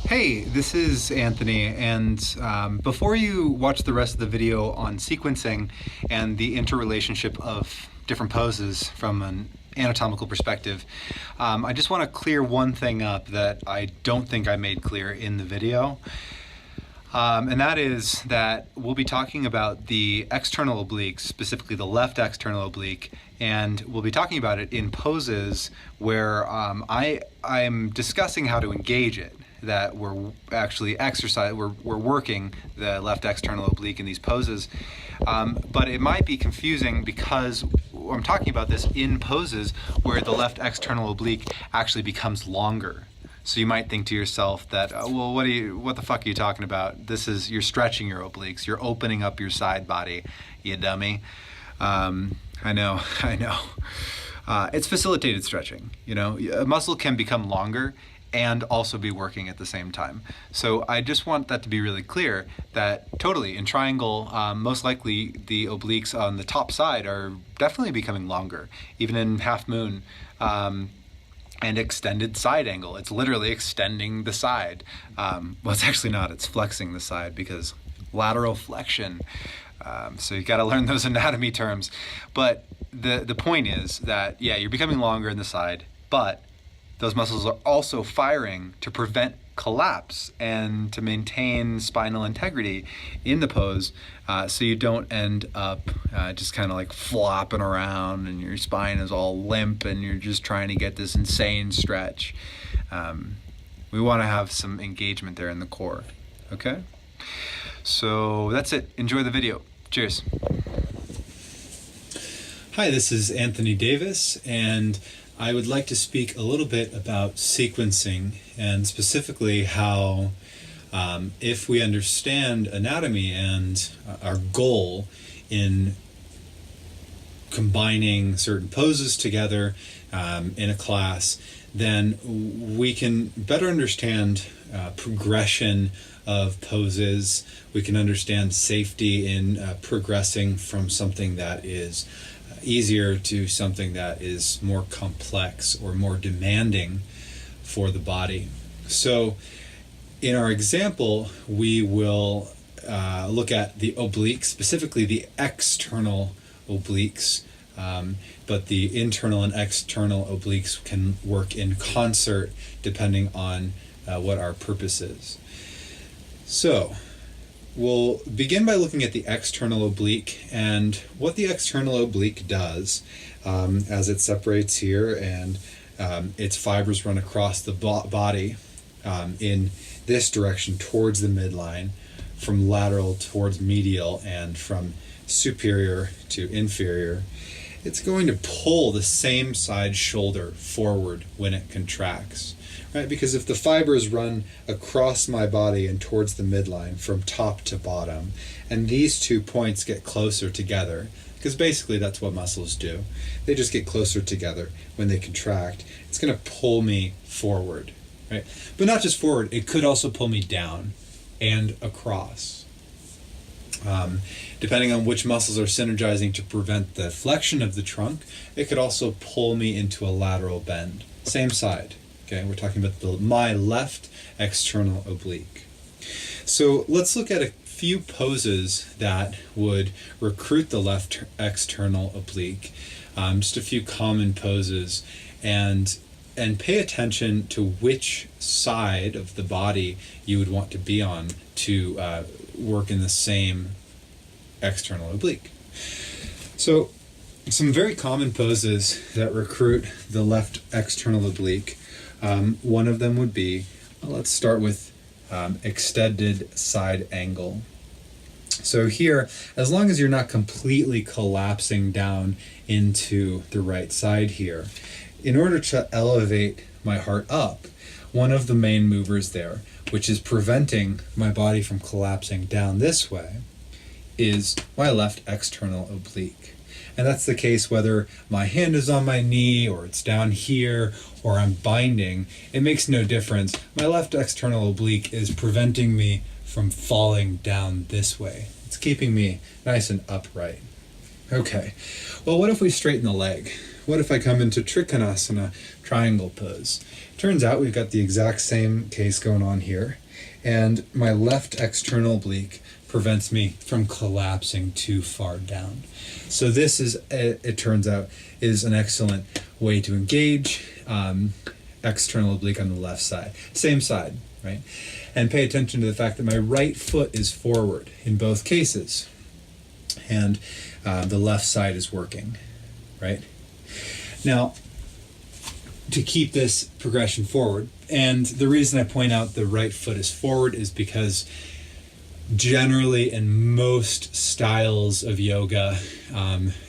Hey, this is Anthony, and before you watch the rest of the video on sequencing and the interrelationship of different poses from an anatomical perspective, I just want to clear one thing up that I don't think I made clear in the video. And that is that we'll be talking about the external obliques, specifically the left external oblique, and we'll be talking about it in poses where I'm discussing how to engage it, that we're actually we're working the left external oblique in these poses. But it might be confusing because I'm talking about this in poses where the left external oblique actually becomes longer. So you might think to yourself that, well, what the fuck are you talking about? You're stretching your obliques. You're opening up your side body, you dummy. I know. It's facilitated stretching. You know, a muscle can become longer and also be working at the same time. So I just want that to be really clear that totally in triangle, most likely the obliques on the top side are definitely becoming longer, even in half moon. And extended side angle. It's literally extending the side. Well, it's actually not. It's flexing the side because lateral flexion. So you got to learn those anatomy terms. But the point is that, yeah, you're becoming longer in the side, but those muscles are also firing to prevent collapse and to maintain spinal integrity in the pose, so you don't end up just kind of like flopping around and your spine is all limp and you're just trying to get this insane stretch. We want to have some engagement there in the core. Okay? So that's it. Enjoy the video. Cheers. Hi, this is Anthony Davis, and I would like to speak a little bit about sequencing and specifically how if we understand anatomy and our goal in combining certain poses together in a class, then we can better understand progression of poses. We can understand safety in progressing from something that is easier to something that is more complex or more demanding for the body. So in our example, we will look at the obliques, specifically the external obliques, but the internal and external obliques can work in concert depending on what our purpose is. So we'll begin by looking at the external oblique and what the external oblique does as it separates here and its fibers run across the body in this direction towards the midline, from lateral towards medial, and from superior to inferior. It's going to pull the same side shoulder forward when it contracts. Right? Because if the fibers run across my body and towards the midline from top to bottom, and these 2 points get closer together, because basically that's what muscles do, they just get closer together when they contract, it's going to pull me forward. Right? But not just forward, it could also pull me down and across. Depending on which muscles are synergizing to prevent the flexion of the trunk, it could also pull me into a lateral bend. Same side. Okay, we're talking about my left external oblique. So let's look at a few poses that would recruit the left external oblique. Just a few common poses, and pay attention to which side of the body you would want to be on to work in the same external oblique. So some very common poses that recruit the left external oblique. One of them would be, let's start with extended side angle. So here, as long as you're not completely collapsing down into the right side here, in order to elevate my heart up, one of the main movers there, which is preventing my body from collapsing down this way, is my left external oblique. And that's the case whether my hand is on my knee or it's down here or I'm binding. It makes no difference. My left external oblique is preventing me from falling down this way. It's keeping me nice and upright. Okay, well, what if we straighten the leg? what if I come into Trikonasana, triangle pose? Turns out we've got the exact same case going on here, and my left external oblique prevents me from collapsing too far down. So this is, it turns out, is an excellent way to engage external oblique on the left side. Same side, right? And pay attention to the fact that my right foot is forward in both cases, and the left side is working, right? Now, to keep this progression forward, and the reason I point out the right foot is forward is because generally in most styles of yoga,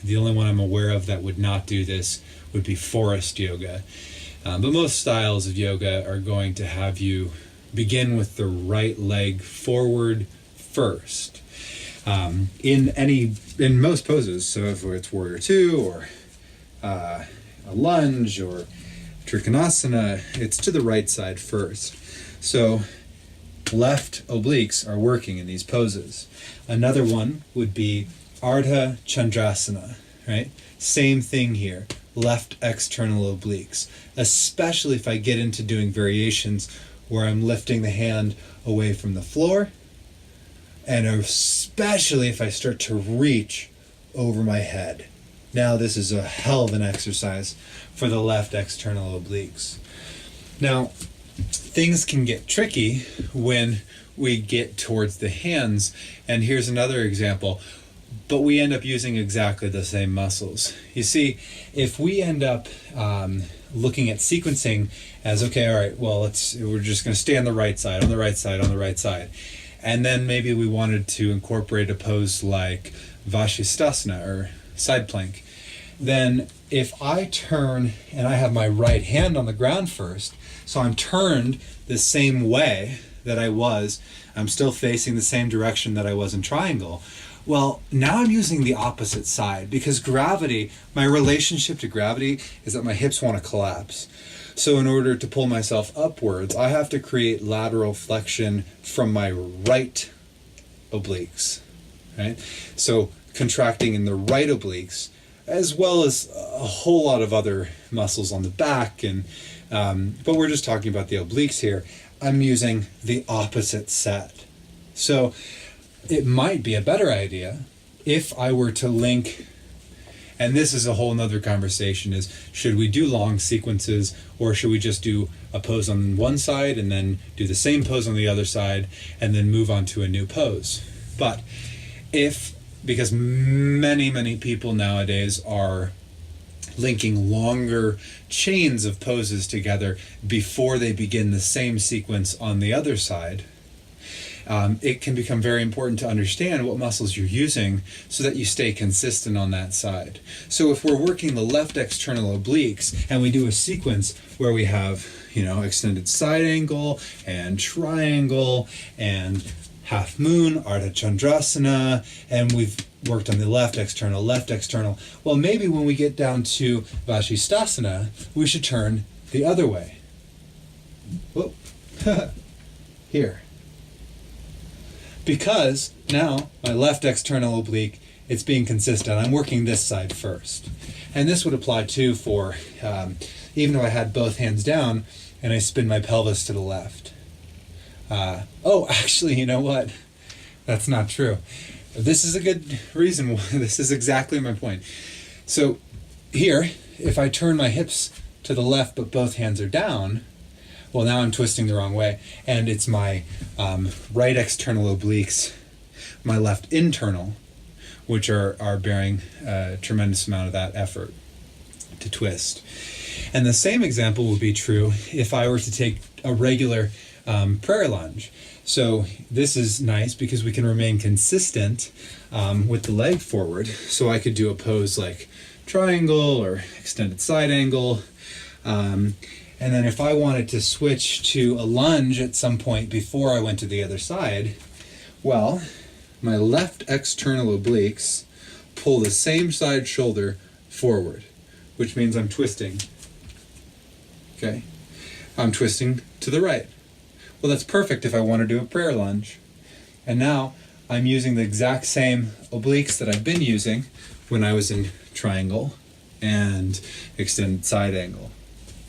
the only one I'm aware of that would not do this would be forest yoga. But most styles of yoga are going to have you begin with the right leg forward first. In most poses, so if it's Warrior Two or a lunge or Trikonasana, it's to the right side first. So left obliques are working in these poses. Another one would be Ardha Chandrasana, right? Same thing here, left external obliques, especially if I get into doing variations where I'm lifting the hand away from the floor, and especially if I start to reach over my head. Now this is a hell of an exercise for the left external obliques. Now, things can get tricky when we get towards the hands, and here's another example, but we end up using exactly the same muscles. You see, if we end up looking at sequencing as, okay, all right, well, we're just going to stay on the right side, on the right side, on the right side, and then maybe we wanted to incorporate a pose like Vashisthasana or side plank, then if I turn and I have my right hand on the ground first, so I'm turned the same way that I was, I'm still facing the same direction that I was in triangle, well, now I'm using the opposite side because gravity, my relationship to gravity is that my hips want to collapse. So in order to pull myself upwards, I have to create lateral flexion from my right obliques, right? So contracting in the right obliques, as well as a whole lot of other muscles on the back, and but we're just talking about the obliques here. I'm using the opposite set. So it might be a better idea if I were to link, and this is a whole nother conversation, is should we do long sequences or should we just do a pose on one side and then do the same pose on the other side and then move on to a new pose? But because many people nowadays are linking longer chains of poses together before they begin the same sequence on the other side, it can become very important to understand what muscles you're using so that you stay consistent on that side. So if we're working the left external obliques and we do a sequence where we have, extended side angle and triangle and half moon, Ardha Chandrasana, and we've worked on the left external. Well, maybe when we get down to Vashisthasana, we should turn the other way. Whoop. Here. Because now my left external oblique, it's being consistent. I'm working this side first. And this would apply too for, even if I had both hands down and I spin my pelvis to the left. Actually, you know what? That's not true. This is a good reason. This is exactly my point. So here, if I turn my hips to the left but both hands are down, well, now I'm twisting the wrong way, and it's my right external obliques, my left internal, which are bearing a tremendous amount of that effort to twist. And the same example would be true if I were to take a regular prayer lunge. So this is nice because we can remain consistent with the leg forward. So I could do a pose like triangle or extended side angle. And then if I wanted to switch to a lunge at some point before I went to the other side, well, my left external obliques pull the same side shoulder forward, which means I'm twisting. Okay? I'm twisting to the right. Well, that's perfect if I want to do a prayer lunge. And now I'm using the exact same obliques that I've been using when I was in triangle, and extended side angle,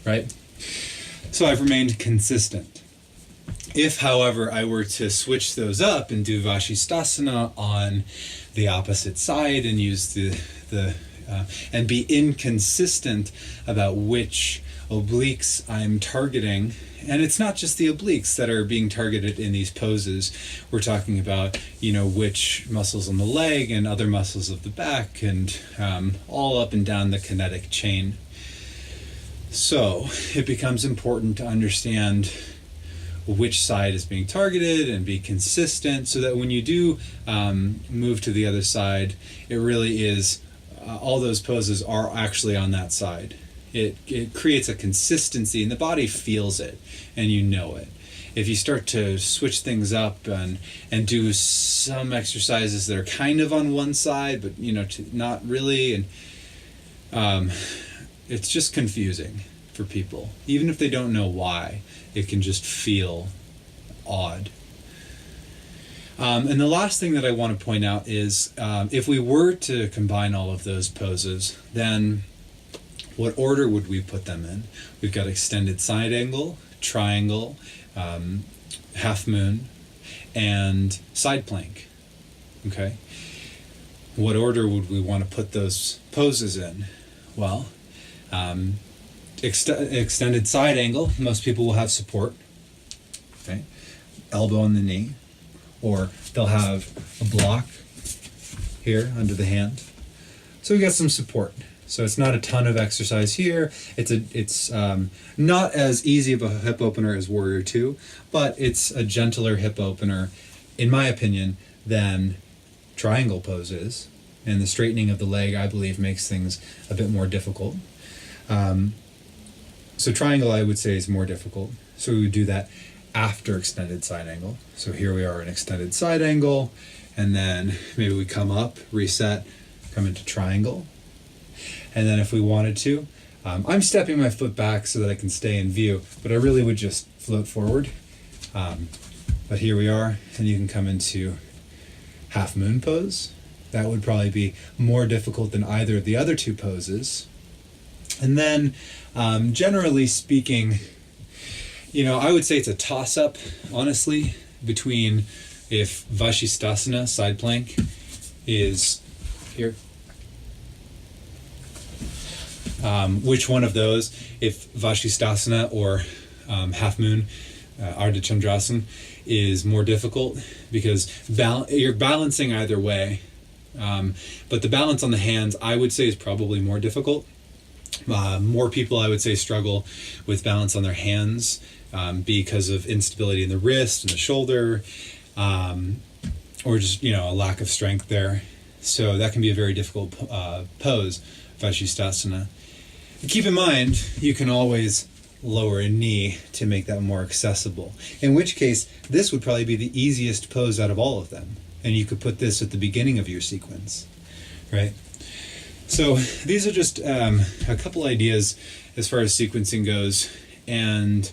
right? So I've remained consistent. If, however, I were to switch those up and do Vashisthasana on the opposite side and use the and be inconsistent about which obliques I'm targeting, and it's not just the obliques that are being targeted in these poses. We're talking about, which muscles on the leg and other muscles of the back, and all up and down the kinetic chain. So it becomes important to understand which side is being targeted and be consistent, so that when you do move to the other side, it really is all those poses are actually on that side. It creates a consistency, and the body feels it, and you know it. If you start to switch things up and do some exercises that are kind of on one side, but not really, and it's just confusing for people. Even if they don't know why, it can just feel odd. And the last thing that I want to point out is if we were to combine all of those poses, then what order would we put them in? We've got extended side angle, triangle, half moon, and side plank. Okay? What order would we want to put those poses in? Well, extended side angle, most people will have support. Okay? Elbow on the knee. Or they'll have a block here under the hand. So we got some support. So it's not a ton of exercise here. It's not as easy of a hip opener as Warrior 2, but it's a gentler hip opener, in my opinion, than triangle poses. And the straightening of the leg, I believe, makes things a bit more difficult. So triangle, I would say, is more difficult. So we would do that after extended side angle. So here we are in extended side angle, and then maybe we come up, reset, come into triangle. And then if we wanted to, I'm stepping my foot back so that I can stay in view, but I really would just float forward. But here we are, and you can come into half moon pose. That would probably be more difficult than either of the other two poses. And then, generally speaking, I would say it's a toss-up, honestly, between if Vashisthasana, side plank, is here. Which one of those, if Vashisthasana or half moon, Ardha Chandrasana, is more difficult, because you're balancing either way. But the balance on the hands, I would say, is probably more difficult. More people, I would say, struggle with balance on their hands because of instability in the wrist and the shoulder, or just a lack of strength there. So that can be a very difficult pose, Vashisthasana. Keep in mind, you can always lower a knee to make that more accessible. In which case, this would probably be the easiest pose out of all of them, and you could put this at the beginning of your sequence, right? So these are just a couple ideas as far as sequencing goes, and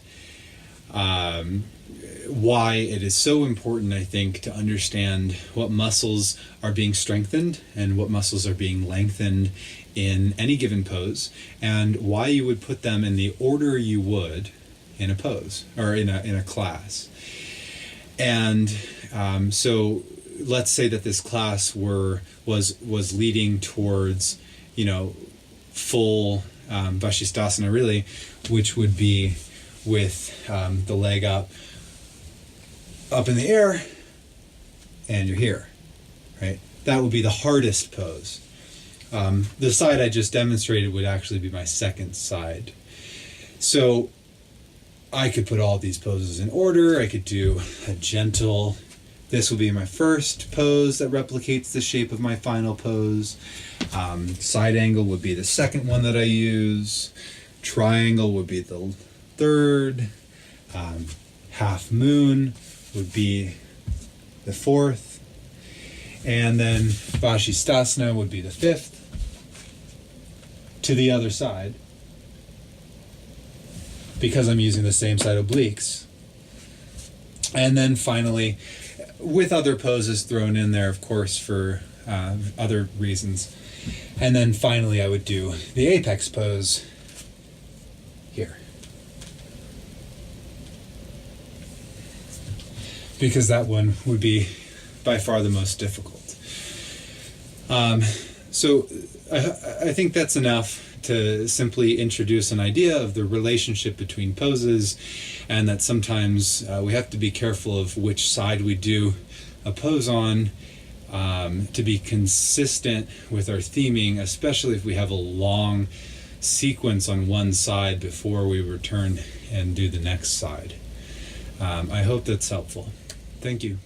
why it is so important, I think, to understand what muscles are being strengthened and what muscles are being lengthened in any given pose, and why you would put them in the order you would in a pose or in a class. And so let's say that this class was leading towards full Vashisthasana, really, which would be with the leg up in the air, and you're here, right? That would be the hardest pose. The side I just demonstrated would actually be my second side. So I could put all these poses in order. I could do a gentle, this will be my first pose that replicates the shape of my final pose. Side angle would be the second one that I use. Triangle would be the third. Half moon would be the fourth. And then Vashisthasana would be the fifth. To the other side, because I'm using the same side obliques. And then finally, with other poses thrown in there, of course, for other reasons, And then finally I would do the apex pose here. Because that one would be by far the most difficult. So I think that's enough to simply introduce an idea of the relationship between poses, and that sometimes we have to be careful of which side we do a pose on to be consistent with our theming, especially if we have a long sequence on one side before we return and do the next side. I hope that's helpful. Thank you.